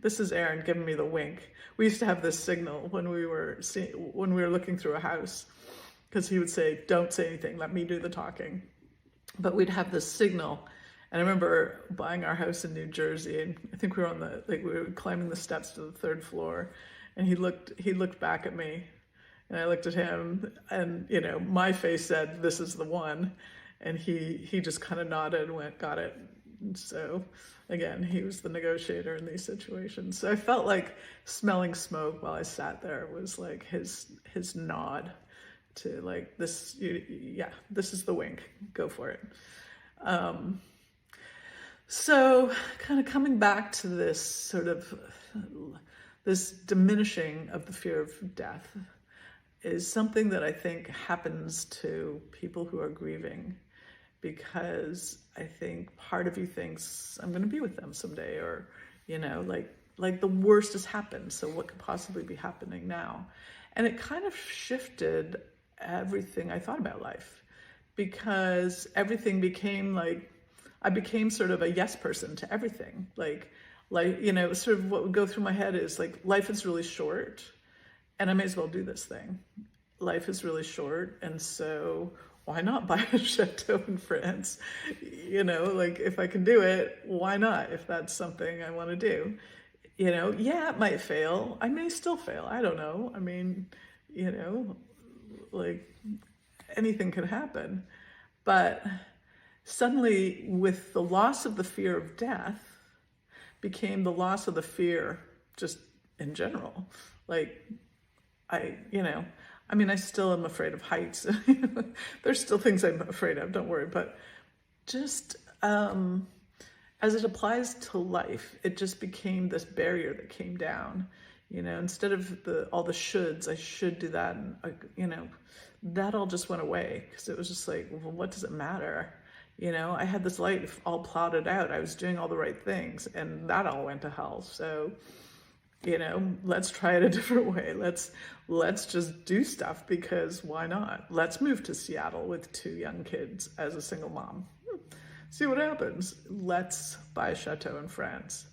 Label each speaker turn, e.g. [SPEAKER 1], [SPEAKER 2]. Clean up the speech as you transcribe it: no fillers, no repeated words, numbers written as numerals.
[SPEAKER 1] this is Arron giving me the wink. We used to have this signal when we were looking through a house, because he would say, don't say anything, let me do the talking. But we'd have this signal. And I remember buying our house in New Jersey, and I think we were we were climbing the steps to the 3rd floor, and he looked back at me, and I looked at him, and my face said, this is the one. And he just kind of nodded and went, got it. And so again, he was the negotiator in these situations. So I felt like smelling smoke while I sat there was like his nod to like, this, yeah, this is the wink, go for it. So kind of coming back to this sort of, this diminishing of the fear of death is something that I think happens to people who are grieving, because I think part of you thinks, I'm going to be with them someday, or, like the worst has happened, so what could possibly be happening now? And it kind of shifted everything I thought about life, because everything became like, I became sort of a yes person to everything. Like, sort of what would go through my head is like, life is really short, and I may as well do this thing. Life is really short, and so why not buy a chateau in France? Like, if I can do it, why not? If that's something I want to do, yeah, it might fail. I may still fail. I don't know. I mean, like anything could happen. But suddenly, with the loss of the fear of death, became the loss of the fear just in general. Like, I still am afraid of heights. There's still things I'm afraid of, don't worry. But just as it applies to life, it just became this barrier that came down. Instead of all the shoulds, I should do that. And, that all just went away, because it was just like, well, what does it matter? I had this life all plotted out. I was doing all the right things, and that all went to hell. So, let's try it a different way. Let's just do stuff, because why not? Let's move to Seattle with 2 young kids as a single mom. See what happens. Let's buy a chateau in France.